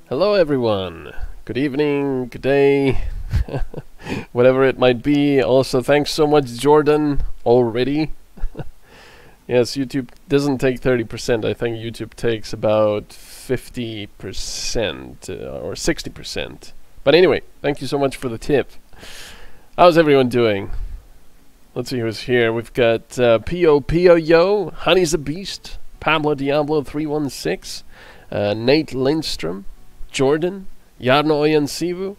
Hello everyone, good evening, good day, whatever it might be. Also thanks so much Jordan already. Yes, YouTube doesn't take 30%, I think YouTube takes about 50% or 60%. But anyway, thank you so much for the tip. How's everyone doing? Let's see who's here. We've got Pio Yo, Honey's a Beast, Pablo Diablo 316, Nate Lindstrom, Jordan, Jarno Oyansivu.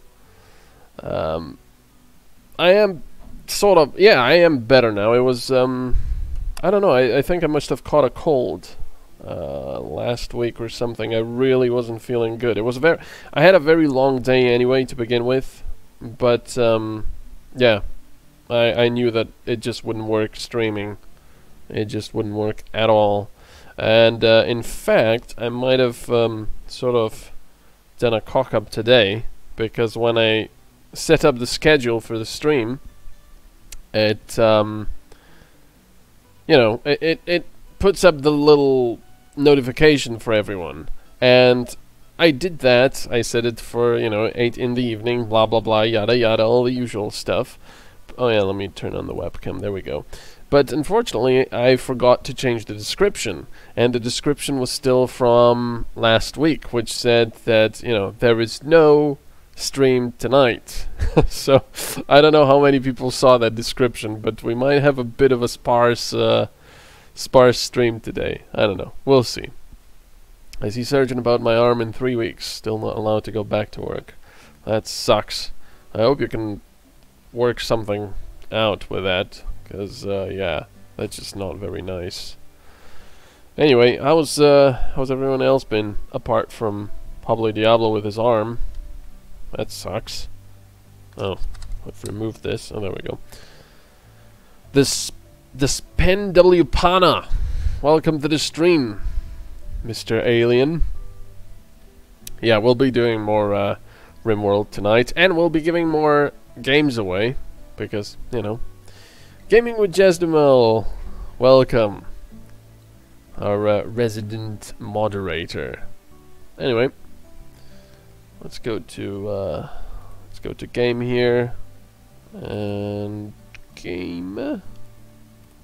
I am sort of, yeah, I am better now. It was, I don't know, I think I must have caught a cold last week or something. I really wasn't feeling good. It was I had a very long day anyway to begin with, but yeah, I knew that it just wouldn't work streaming. It just wouldn't work at all. And in fact, I might have sort of done a cock-up today, because when I set up the schedule for the stream, it you know, it puts up the little notification for everyone, and I did that. I set it for, you know, 8 in the evening, blah blah blah, yada yada, all the usual stuff. Oh yeah, let me turn on the webcam, there we go. But unfortunately, I forgot to change the description, and the description was still from last week, which said that, you know, there is no stream tonight. So, I don't know how many people saw that description, but we might have a bit of a sparse stream today. I don't know. We'll see. I see surgeon about my arm in 3 weeks. Still not allowed to go back to work. That sucks. I hope you can work something out with that. Because, yeah, that's just not very nice. Anyway, how's everyone else been, apart from Pablo Diablo with his arm? That sucks. Oh, I've removed this. Oh, there we go. This Pen W Pana. Welcome to the stream, Mr. Alien. Yeah, we'll be doing more Rimworld tonight, and we'll be giving more games away, because, you know, Gaming with Jesdemel, welcome, our resident moderator. Anyway, let's go to game here, and game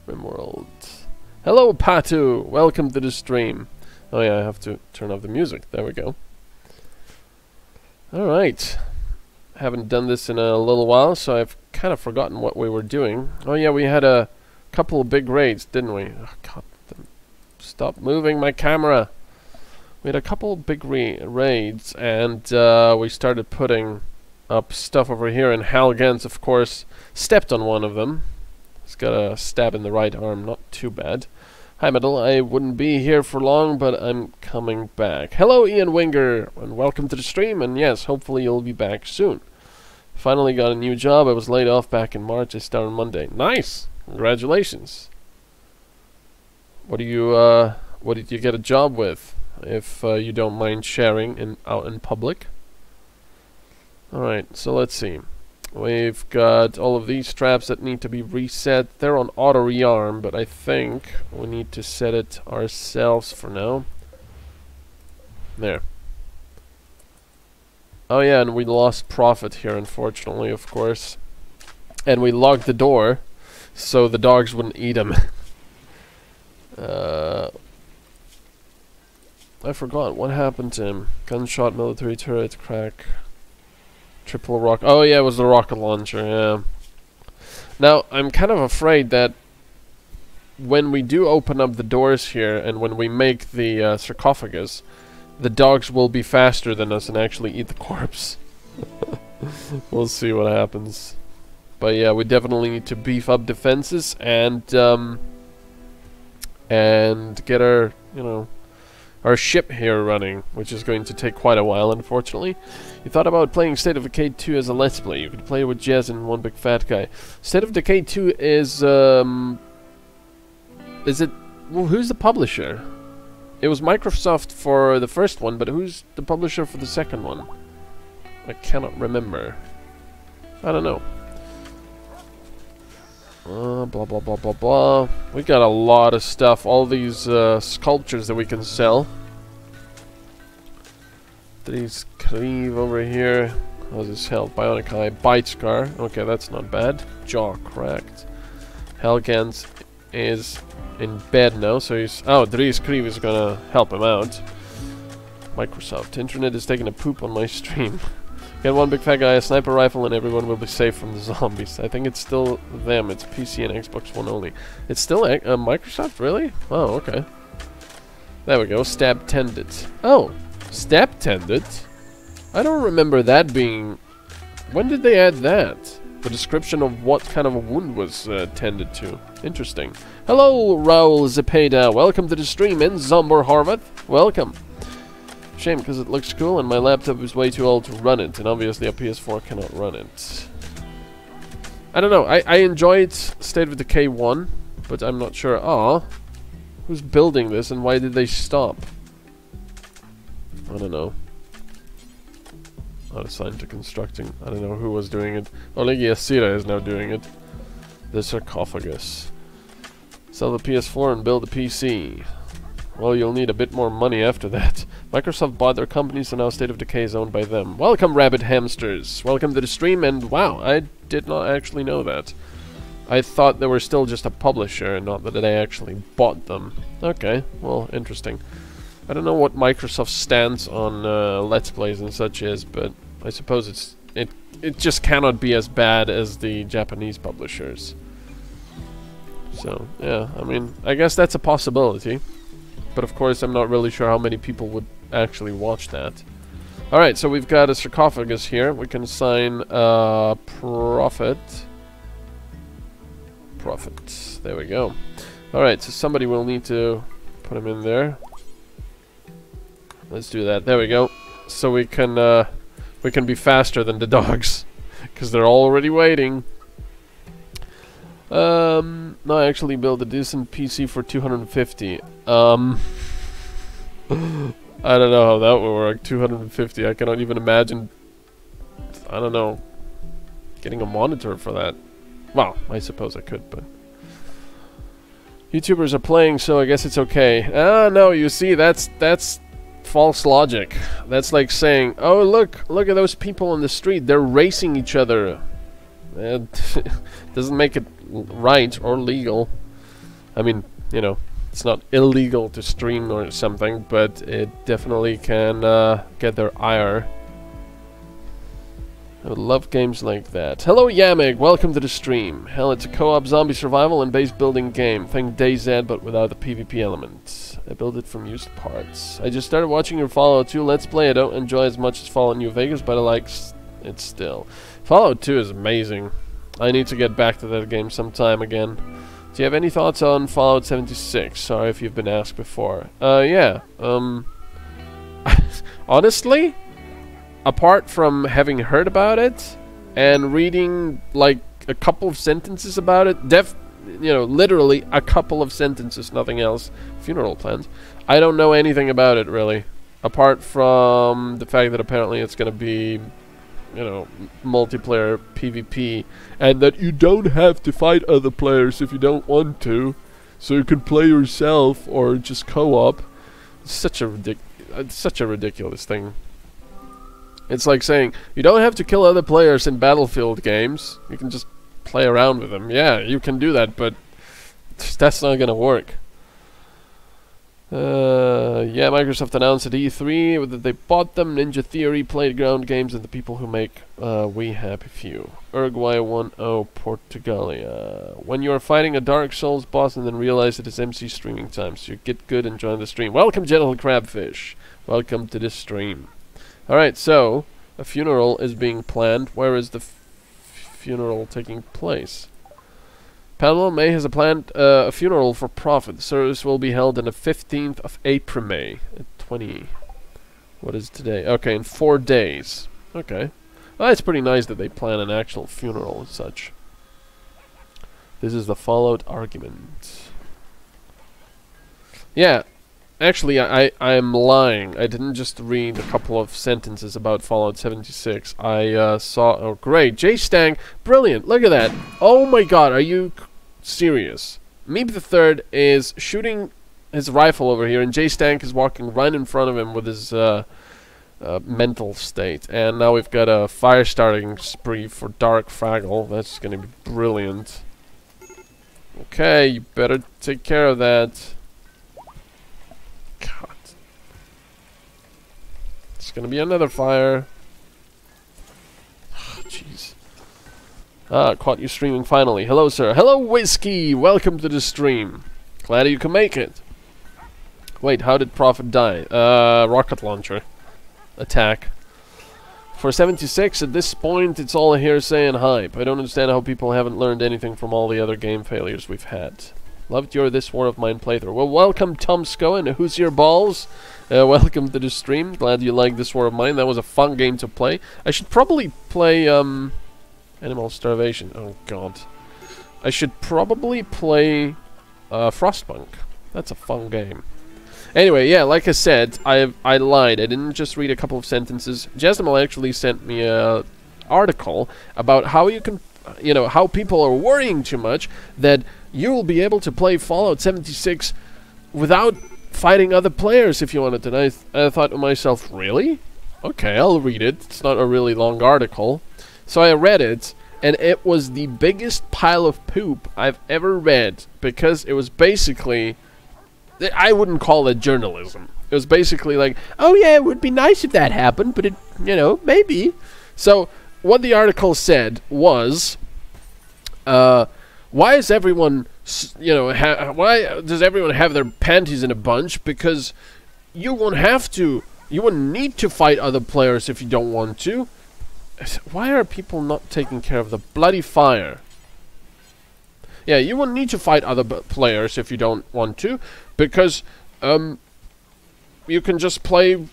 Rimworld. Hello Patu, welcome to the stream. Oh yeah, I have to turn off the music. There we go. All right. Haven't done this in a little while, so I've kind of forgotten what we were doing. Oh yeah, we had a couple of big raids, didn't we? Oh god, stop moving my camera. We had a couple of big raids, and we started putting up stuff over here, and Hal Gans, of course, stepped on one of them. He's got a stab in the right arm, not too bad. Hi Metal, I wouldn't be here for long, but I'm coming back. Hello Ian Winger, and welcome to the stream, and yes, hopefully you'll be back soon. Finally got a new job. I was laid off back in March. I start on Monday. Nice! Congratulations. What did you get a job with, if you don't mind sharing out in public? Alright, so let's see. We've got all of these straps that need to be reset. They're on auto rearm, but I think we need to set it ourselves for now. There. Oh yeah, and we lost profit here, unfortunately, of course. And we locked the door, so the dogs wouldn't eat them. I forgot, what happened to him? Gunshot, military turret, crack... Triple rock. Oh yeah, it was the rocket launcher, yeah. Now, I'm kind of afraid that when we do open up the doors here, and when we make the sarcophagus, the dogs will be faster than us and actually eat the corpse. We'll see what happens. But yeah, we definitely need to beef up defenses and get our, you know, our ship here running, which is going to take quite a while, unfortunately. You thought about playing State of Decay 2 as a Let's Play. You could play with Jez and one big fat guy. State of Decay 2 is it... Well, who's the publisher? It was Microsoft for the first one, but who's the publisher for the second one? I cannot remember. I don't know. Blah blah blah blah blah. We got a lot of stuff. All these sculptures that we can sell. There's Cleave over here. How's his health? Bionic Eye. Bite Scar. Okay, that's not bad. Jaw cracked. Helgans is in bed now, so he's... Oh, Dries Krieve is gonna help him out. Microsoft. Internet is taking a poop on my stream. Get one big fat guy, a sniper rifle, and everyone will be safe from the zombies. I think it's still them. It's PC and Xbox One only. It's still Microsoft? Really? Oh, okay. There we go. Stab tended. Oh, stab tended? I don't remember that being... When did they add that? The description of what kind of a wound was tended to. Interesting. Hello, Raul Zepeda. Welcome to the stream. And Zombor Horvath. Welcome. Shame, because it looks cool and my laptop is way too old to run it. And obviously a PS4 cannot run it. I don't know. I enjoyed State of Decay 1. But I'm not sure. Aw. Who's building this and why did they stop? I don't know. Not assigned to constructing. I don't know who was doing it. Olegia Sira is now doing it. The sarcophagus. Sell the PS4 and build a PC. Well, you'll need a bit more money after that. Microsoft bought their company, so now State of Decay is owned by them. Welcome, Rabbit Hamsters. Welcome to the stream, and wow, I did not actually know that. I thought they were still just a publisher, not that they actually bought them. Okay, well, interesting. I don't know what Microsoft's stance on Let's Plays and such is, but I suppose it just cannot be as bad as the Japanese publishers. So, yeah, I mean, I guess that's a possibility. But of course, I'm not really sure how many people would actually watch that. Alright, so we've got a sarcophagus here. We can assign Prophet. Prophet. There we go. Alright, so somebody will need to put him in there. Let's do that. There we go. So we can be faster than the dogs, because they're already waiting. No, I actually built a decent PC for 250. I don't know how that would work. 250. I cannot even imagine. I don't know. Getting a monitor for that. Well, I suppose I could, but YouTubers are playing, so I guess it's okay. Ah, no. You see, that's false logic. That's like saying, oh, look at those people on the street. They're racing each other. It doesn't make it right or legal. I mean, you know, it's not illegal to stream or something, but it definitely can get their ire. I would love games like that. Hello, Yamig. Welcome to the stream. Hell, it's a co-op zombie survival and base building game. Think DayZ, but without the PvP element. I built it from used parts. I just started watching your Fallout 2 Let's Play. I don't enjoy as much as Fallout New Vegas, but I like it still. Fallout 2 is amazing. I need to get back to that game sometime again. Do you have any thoughts on Fallout 76? Sorry if you've been asked before. Yeah. Honestly, apart from having heard about it and reading like a couple of sentences about it, literally a couple of sentences, nothing else. Funeral plans. I don't know anything about it really, apart from the fact that apparently it's going to be, you know, multiplayer PvP, and that you don't have to fight other players if you don't want to, so you can play yourself or just co-op. It's such a ridiculous thing. It's like saying you don't have to kill other players in Battlefield games. You can just play around with them. Yeah, you can do that, but that's not gonna work. Yeah, Microsoft announced at E3 that they bought them. Ninja Theory, Playground Games, and the people who make We Happy Few. Uruguay 1-0 Portugalia. When you are fighting a Dark Souls boss and then realize it is MC streaming time, so you get good and join the stream. Welcome, Gentle Crabfish. Welcome to the stream. Alright, so a funeral is being planned. Where is the funeral taking place? Panama May has planned a funeral for Prophet. The service will be held on the 15th of April, May. 20. What is today? Okay, in 4 days. Okay. Well, it's pretty nice that they plan an actual funeral and such. This is the Fallout argument. Yeah. Actually, I'm lying. I didn't just read a couple of sentences about Fallout 76. I saw... Oh, great. J-Stang. Brilliant. Look at that. Oh my god, are you serious? Meep the Third is shooting his rifle over here, and J-Stank is walking right in front of him with his mental state. And now we've got a fire starting spree for Dark Fraggle. That's gonna be brilliant. Okay, you better take care of that. God. It's gonna be another fire. Jeez. Ah, caught you streaming finally. Hello, sir. Hello, Whiskey! Welcome to the stream. Glad you can make it. Wait, how did Prophet die? Rocket launcher. Attack. For 76, at this point, it's all hearsay and hype. I don't understand how people haven't learned anything from all the other game failures we've had. Loved your This War of Mine playthrough. Well, welcome, Tom Sco, and Who's Your Balls? Welcome to the stream. Glad you like This War of Mine. That was a fun game to play. I should probably play, Animal Starvation. Oh, God. I should probably play, Frostpunk. That's a fun game. Anyway, yeah, like I said, I lied. I didn't just read a couple of sentences. Jasmine actually sent me a article about how you can, you know, how people are worrying too much that you will be able to play Fallout 76 without fighting other players if you wanted to. And I thought to myself, really? Okay, I'll read it. It's not a really long article. So I read it, and it was the biggest pile of poop I've ever read, because it was basically... I wouldn't call it journalism. It was basically like, oh yeah, it would be nice if that happened, but it, you know, maybe. So, what the article said was, why is everyone, you know, why does everyone have their panties in a bunch? Because you won't have to, you wouldn't need to fight other players if you don't want to. Why are people not taking care of the bloody fire? Yeah, you wouldn't need to fight other players if you don't want to, because you can just play...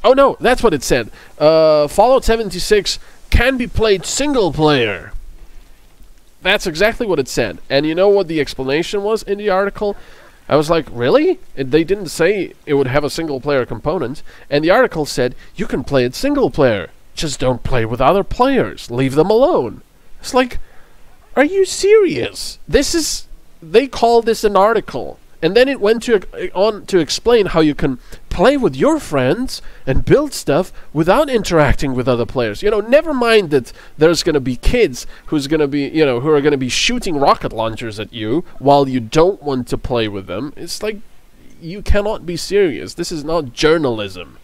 Oh no, that's what it said. Fallout 76 can be played single player. That's exactly what it said. And you know what the explanation was in the article? I was like, really? They didn't say it would have a single player component. And the article said, you can play it single player. Just don't play with other players. Leave them alone. It's like... Are you serious? This is... They call this an article. And then it went on to explain how you can play with your friends and build stuff without interacting with other players. You know, never mind that there's going to be kids who's going to be, you know, who are going to be shooting rocket launchers at you while you don't want to play with them. It's like, you cannot be serious. This is not journalism.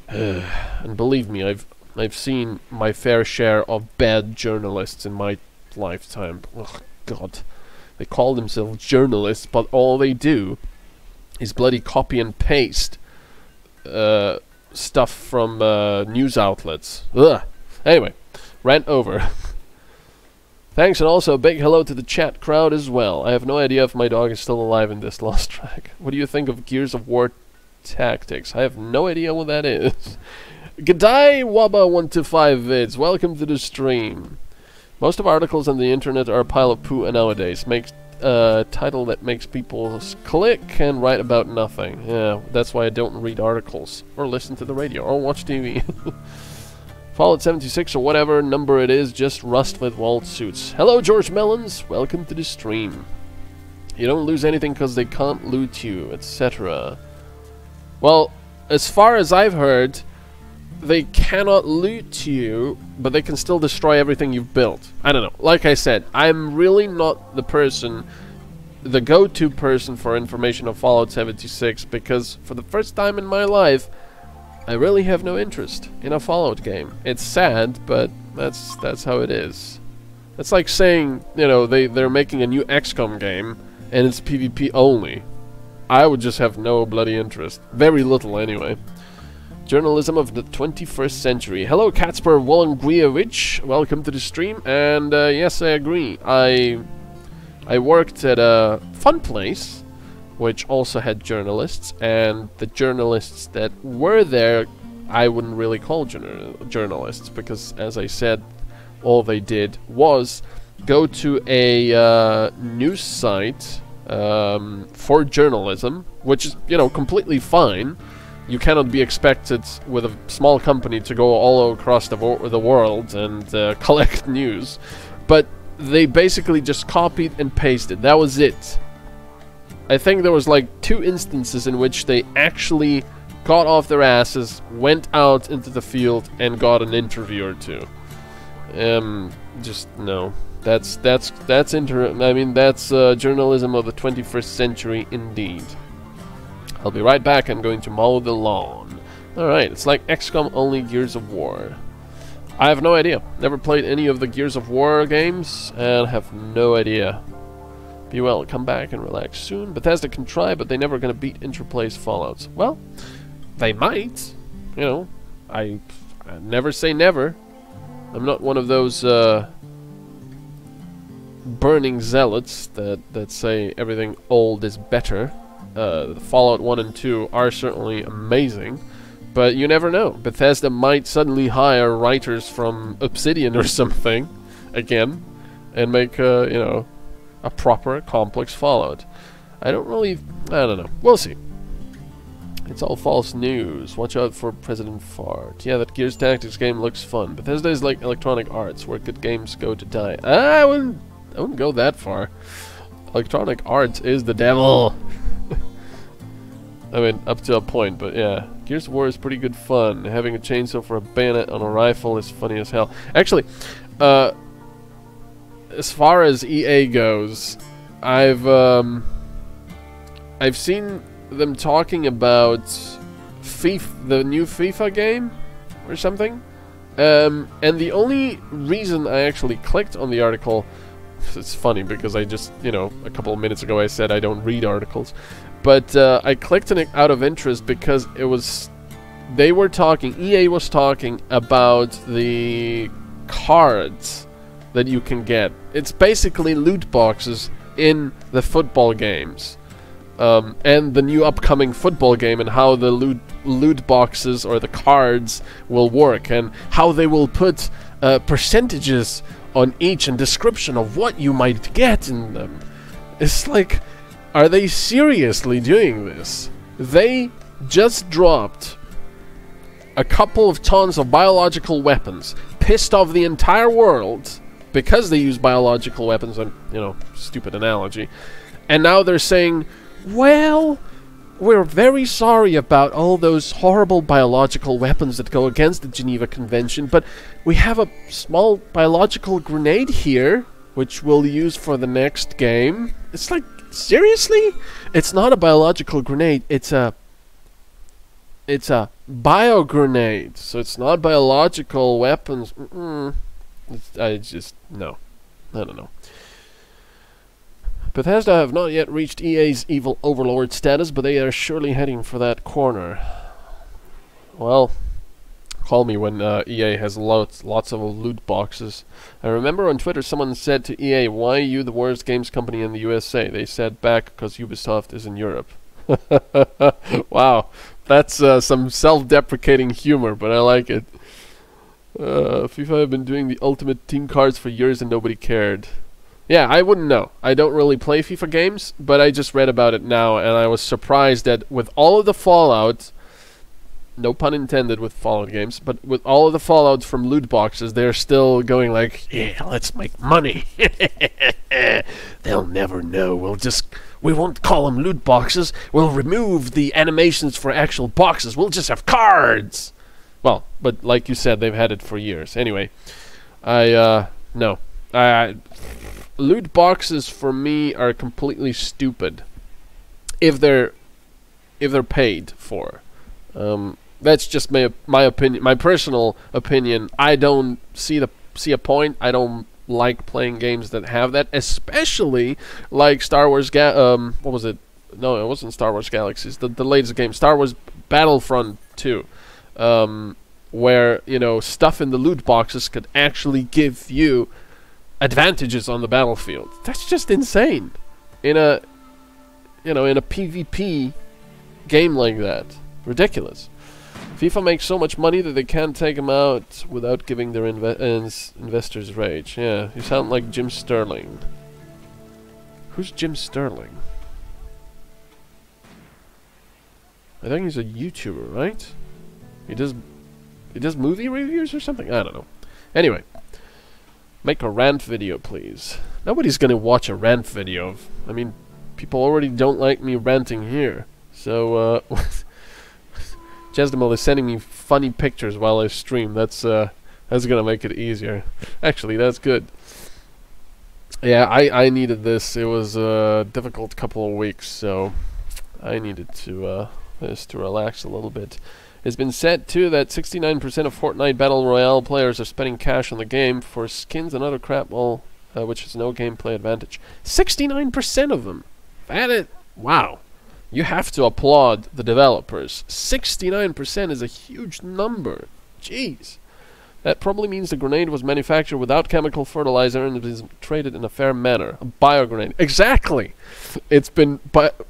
And believe me, I've seen my fair share of bad journalists in my lifetime. Oh God, they call themselves journalists, but all they do is bloody copy and paste stuff from news outlets. Ugh. Anyway, rant over. Thanks, and also a big hello to the chat crowd as well. I have no idea if my dog is still alive in this lost track. What do you think of Gears of War Tactics? I have no idea what that is. G'day Wabba125 vids, welcome to the stream. Most of articles on the internet are a pile of poo nowadays. Makes a title that makes people click and write about nothing. Yeah, that's why I don't read articles or listen to the radio or watch TV. Fallout 76 or whatever number it is, just rust with walled suits. Hello George Mellons, welcome to the stream. You don't lose anything because they can't loot you, etc. Well, as far as I've heard, they cannot loot you, but they can still destroy everything you've built. I don't know. Like I said, I'm really not the person, the go-to person for information on Fallout 76, because for the first time in my life, I really have no interest in a Fallout game. It's sad, but that's how it is. It's like saying, you know, they're making a new XCOM game, and it's PvP only. I would just have no bloody interest. Very little, anyway. Journalism of the 21st century. Hello, Kacper Wolongrievich. Welcome to the stream. And yes, I agree. I worked at a fun place, which also had journalists, and the journalists that were there, I wouldn't really call journalists, because, as I said, all they did was go to a news site for journalism, which is, you know, completely fine. You cannot be expected with a small company to go all across the world and collect news. But they basically just copied and pasted. That was it. I think there was like 2 instances in which they actually got off their asses, went out into the field, and got an interview or two. Just no. That's journalism of the 21st century indeed. I'll be right back. I'm going to mow the lawn. Alright, it's like XCOM, only Gears of War. I have no idea. Never played any of the Gears of War games, and have no idea. Be well, come back and relax soon. Bethesda can try, but they're never gonna beat Interplay's Fallouts. Well, they might. You know, I never say never. I'm not one of those burning zealots that say everything old is better. Fallout 1 and 2 are certainly amazing, but you never know. Bethesda might suddenly hire writers from Obsidian or something again and make you know, a proper complex Fallout. I don't know. We'll see. It's all false news. Watch out for President Fart. Yeah, that Gears Tactics game looks fun. Bethesda is like Electronic Arts, where good games go to die. I wouldn't go that far. Electronic Arts is the devil. I mean, up to a point, but yeah. Gears of War is pretty good fun. Having a chainsaw for a bayonet on a rifle is funny as hell. Actually, as far as EA goes, I've seen them talking about the new FIFA game or something. And the only reason I actually clicked on the article, it's funny because I just, you know, a couple of minutes ago I said I don't read articles. But I clicked on it out of interest because EA was talking about the cards that you can get. It's basically loot boxes in the football games. And the new upcoming football game, and how the loot boxes or the cards will work, and how they will put percentages on each and description of what you might get in them. It's like, are they seriously doing this? They just dropped a couple of tons of biological weapons, pissed off the entire world because they use biological weapons, and, you know, stupid analogy. And now they're saying, well, we're very sorry about all those horrible biological weapons that go against the Geneva Convention, but we have a small biological grenade here, which we'll use for the next game. It's like, seriously? It's not a biological grenade, it's a bio grenade, so it's not biological weapons. No. I don't know. Bethesda have not yet reached EA's evil overlord status, but they are surely heading for that corner. Well, call me when EA has lots of loot boxes. I remember on Twitter someone said to EA, "Why are you the worst games company in the USA?" They said back, "Because Ubisoft is in Europe." Wow, that's some self-deprecating humor, but I like it. FIFA have been doing the Ultimate Team cards for years and nobody cared. Yeah, I wouldn't know. I don't really play FIFA games, but I just read about it now, and I was surprised that with all of the Fallout, no pun intended with Fallout games, but with all of the Fallout from loot boxes, they're still going like, yeah, let's make money. They'll never know. We won't call them loot boxes. We'll remove the animations for actual boxes. We'll just have cards. Well, but like you said, they've had it for years. Anyway, no. Loot boxes for me are completely stupid if they're paid for. That's just my opinion, my personal opinion. I don't see a point. I don't like playing games that have that, especially like Star Wars. What was it? No, it wasn't Star Wars Galaxies. The latest game, Star Wars Battlefront 2. Where, you know, stuff in the loot boxes could actually give you advantages on the battlefield. That's just insane in a PvP game like that. Ridiculous. FIFA makes so much money that they can't take them out without giving their investors rage. Yeah, you sound like Jim Sterling. Who's Jim Sterling? I think he's a YouTuber, right? He does movie reviews or something? I don't know. Anyway, make a rant video, please. Nobody's gonna watch a rant video. I mean, people already don't like me ranting here. So, Jesdemil is sending me funny pictures while I stream. That's gonna make it easier. Actually, that's good. Yeah, I needed this. It was a difficult couple of weeks, so I needed to just to relax a little bit. It's been said too that 69% of Fortnite Battle Royale players are spending cash on the game for skins and other crap, which has no gameplay advantage. 69% of them. Wow. You have to applaud the developers. 69% is a huge number. Jeez. That probably means the grenade was manufactured without chemical fertilizer and is traded in a fair manner. A bio-grenade. Exactly! It's been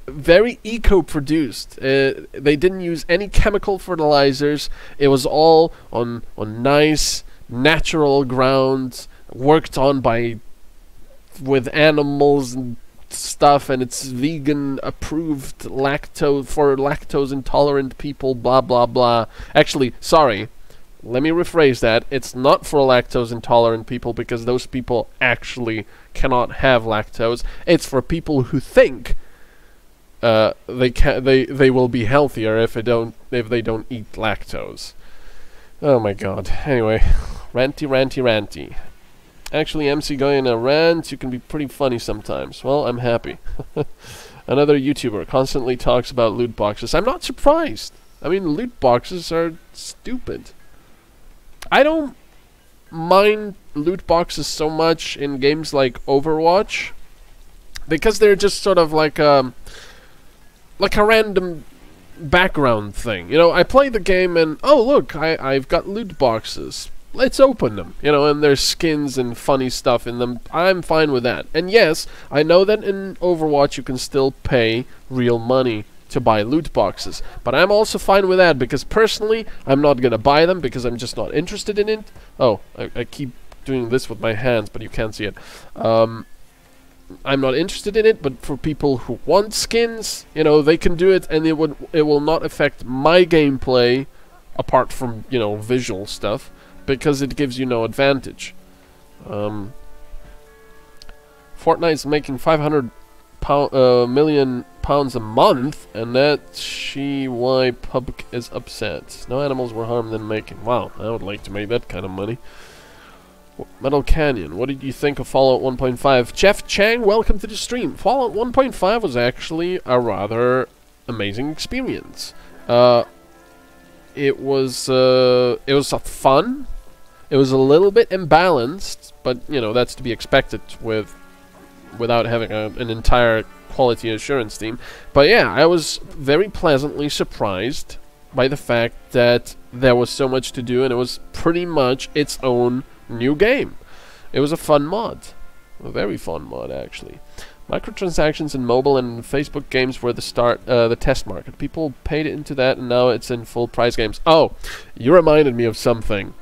very eco-produced. They didn't use any chemical fertilizers. It was all on nice, natural ground, worked on with animals and stuff, and it's vegan approved for lactose intolerant people, blah blah blah. Actually, sorry, let me rephrase that. It's not for lactose intolerant people, because those people actually cannot have lactose. It's for people who think they will be healthier if they don't eat lactose. Oh my god. Anyway, ranty. Actually, MC going in a rant, you can be pretty funny sometimes. Well, I'm happy. Another YouTuber constantly talks about loot boxes. I'm not surprised. I mean, loot boxes are stupid. I don't mind loot boxes so much in games like Overwatch, because they're just sort of like a random background thing. You know, I play the game and, oh look, I've got loot boxes. Let's open them, you know, and there's skins and funny stuff in them. I'm fine with that. And yes, I know that in Overwatch you can still pay real money to buy loot boxes, but I'm also fine with that, because personally I'm not gonna buy them because I'm just not interested in it. Oh, I keep doing this with my hands, but you can't see it. I'm not interested in it, but for people who want skins, you know, they can do it, and it will not affect my gameplay apart from, you know, visual stuff, because it gives you no advantage. Fortnite's making 500 million pounds a month, and that's why public is upset. No animals were harmed in making. Wow, I would like to make that kind of money. MetalCanyon, what did you think of Fallout 1.5? Jeff Chang, welcome to the stream. Fallout 1.5 was actually a rather amazing experience. It was fun. It was a little bit imbalanced, but you know, that's to be expected without having an entire quality assurance team. But yeah, I was very pleasantly surprised by the fact that there was so much to do, and it was pretty much its own new game. It was a fun mod. A very fun mod, actually. Microtransactions in mobile and Facebook games were the test market. People paid into that, and now it's in full price games. Oh, you reminded me of something.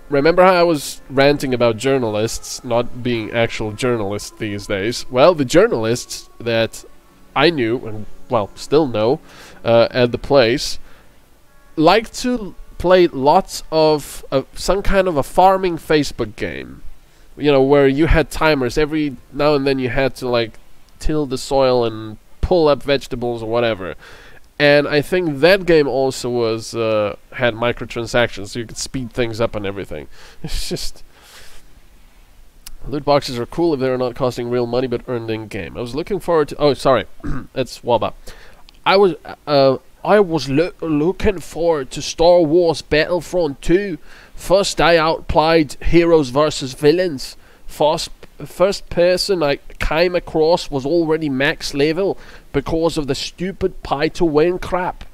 Remember how I was ranting about journalists not being actual journalists these days? Well, the journalists that I knew, and well, still know, at the place, like to play lots of some kind of a farming Facebook game. You know, where you had timers. Every now and then you had to, like, till the soil and pull up vegetables or whatever. And I think that game also was had microtransactions, so you could speed things up and everything. It's just... Loot boxes are cool if they're not costing real money but earned in game. I was looking forward to... Oh, sorry. That's Waba. I was looking forward to Star Wars Battlefront 2. First day outplayed heroes versus villains. First person I came across was already max level because of the stupid pay to win crap.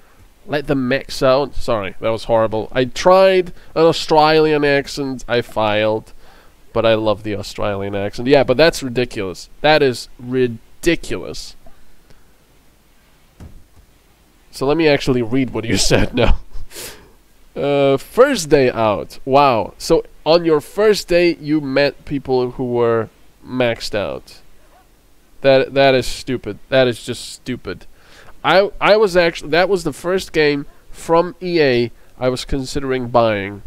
Let them max out. Sorry, that was horrible. I tried an Australian accent. I failed. But I love the Australian accent. Yeah, but that's ridiculous. That is ridiculous. So let me actually read what you said now. First day out. Wow. So on your first day you met people who were maxed out. That is stupid. That is just stupid. I was actually, that was the first game from EA I was considering buying.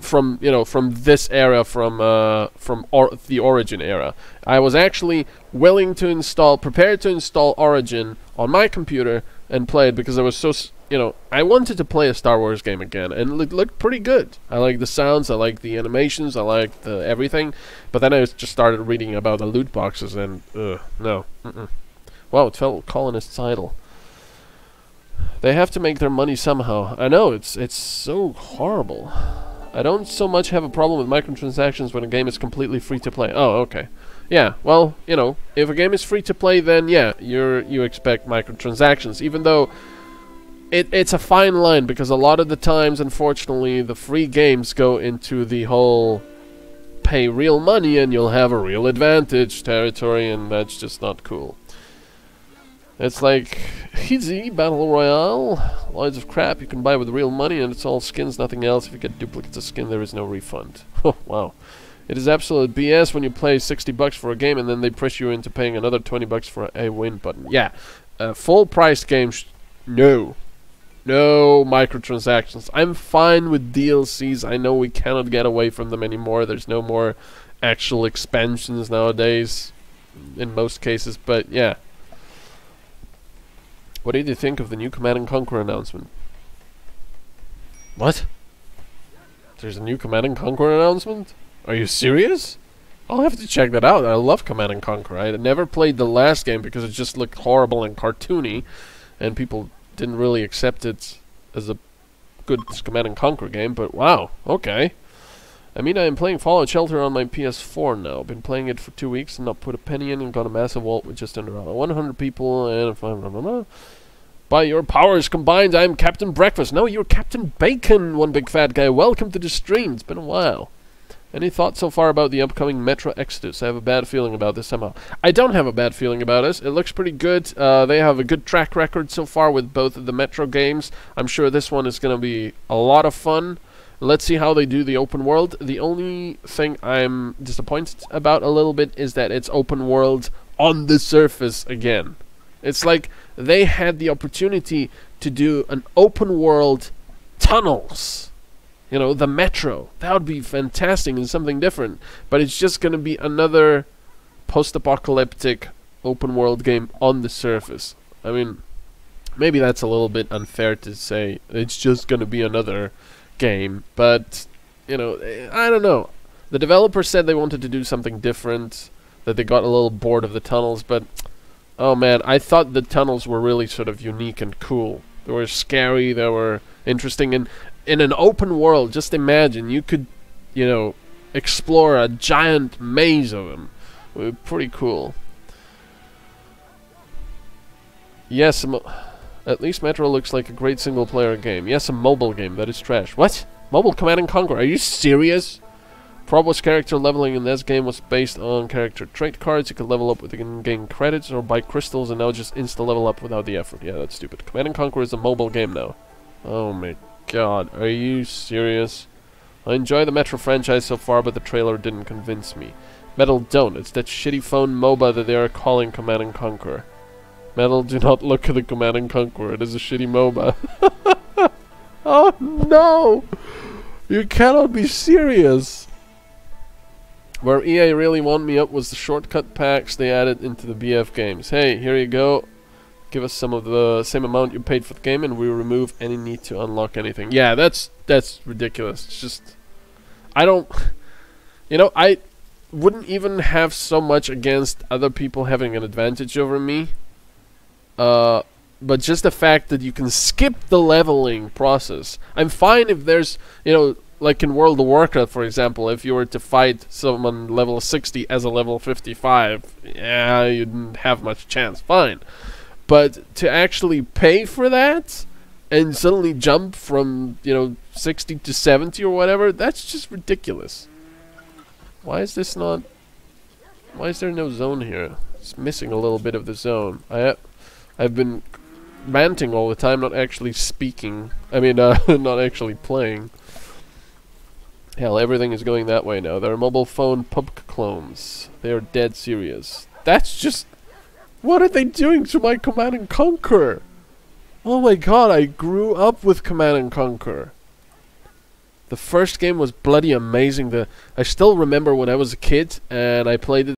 From this era, from the Origin era. I was actually prepared to install Origin on my computer and play it because I was so, I wanted to play a Star Wars game again, and it looked pretty good. I like the sounds, I like the animations, I like the everything, but then I just started reading about the loot boxes, and no. Wow, it felt colonist title. They have to make their money somehow. I know, it's so horrible. I don't so much have a problem with microtransactions when a game is completely free to play. Oh, okay. Yeah, well, if a game is free to play, then yeah, you expect microtransactions, even though it's a fine line, because a lot of the times, unfortunately, the free games go into the whole pay real money and you'll have a real advantage territory, and that's just not cool. It's like easy battle royale, loads of crap you can buy with real money, and it's all skins, nothing else. If you get duplicates of skin, there is no refund. Oh, wow. It is absolute BS when you play $60 for a game and then they push you into paying another $20 for a win button. Yeah, full-priced games, no. No microtransactions. I'm fine with DLCs. I know we cannot get away from them anymore. There's no more actual expansions nowadays, in most cases, but yeah. What did you think of the new Command & Conquer announcement? What? There's a new Command & Conquer announcement? Are you serious? I'll have to check that out. I love Command & Conquer. I never played the last game because it just looked horrible and cartoony, and people didn't really accept it as a good Command & Conquer game, but wow, okay. I mean, I am playing Fallout Shelter on my PS4 now. Been playing it for 2 weeks and not put a penny in, and got a massive vault with just under 100 people, and by your powers combined, I am Captain Breakfast. No, you're Captain Bacon, one big fat guy. Welcome to the stream. It's been a while. Any thoughts so far about the upcoming Metro Exodus? I have a bad feeling about this somehow. I don't have a bad feeling about this. It looks pretty good. They have a good track record so far with both of the Metro games. I'm sure this one is going to be a lot of fun. Let's see how they do the open world. The only thing I'm disappointed about a little bit is that it's open world on the surface again. It's like they had the opportunity to do an open world tunnels. The Metro. That would be fantastic and something different. But it's just going to be another post-apocalyptic open world game on the surface. I mean, maybe that's a little bit unfair to say. It's just going to be another game. But, I don't know. The developer said they wanted to do something different, that they got a little bored of the tunnels, but oh man, I thought the tunnels were really sort of unique and cool. They were scary, they were interesting, and in an open world, just imagine you could, explore a giant maze of them. It would be pretty cool. Yes, at least Metro looks like a great single-player game. Yes, a mobile game. That is trash. What? Mobile Command & Conquer? Are you serious? Probos character leveling in this game was based on character trait cards. You could level up with in-game credits or buy crystals, and now just insta-level up without the effort. Yeah, that's stupid. Command & Conquer is a mobile game now. Oh my god, are you serious? I enjoy the Metro franchise so far, but the trailer didn't convince me. Metal, don't. It's that shitty phone MOBA that they are calling Command & Conquer. Metal, do not look at the Command & Conquer. It is a shitty MOBA. Oh no! You cannot be serious! Where EA really wound me up was the shortcut packs they added into the BF games. Hey, here you go. Give us some of the same amount you paid for the game, and we remove any need to unlock anything. Yeah, that's ridiculous. It's just, I don't, I wouldn't even have so much against other people having an advantage over me. But just the fact that you can skip the leveling process. I'm fine if there's, like in World of Warcraft, for example, if you were to fight someone level 60 as a level 55, yeah, you didn't have much chance. Fine. But to actually pay for that and suddenly jump from, 60 to 70 or whatever, that's just ridiculous. Why is this not... Why is there no zone here? It's missing a little bit of the zone. I've been ranting all the time, not actually speaking. I mean, not actually playing. Hell, everything is going that way now. They're mobile phone pub clones. They are dead serious. That's just... What are they doing to my Command & Conquer? Oh my god, I grew up with Command & Conquer. The first game was bloody amazing. I still remember when I was a kid and I played it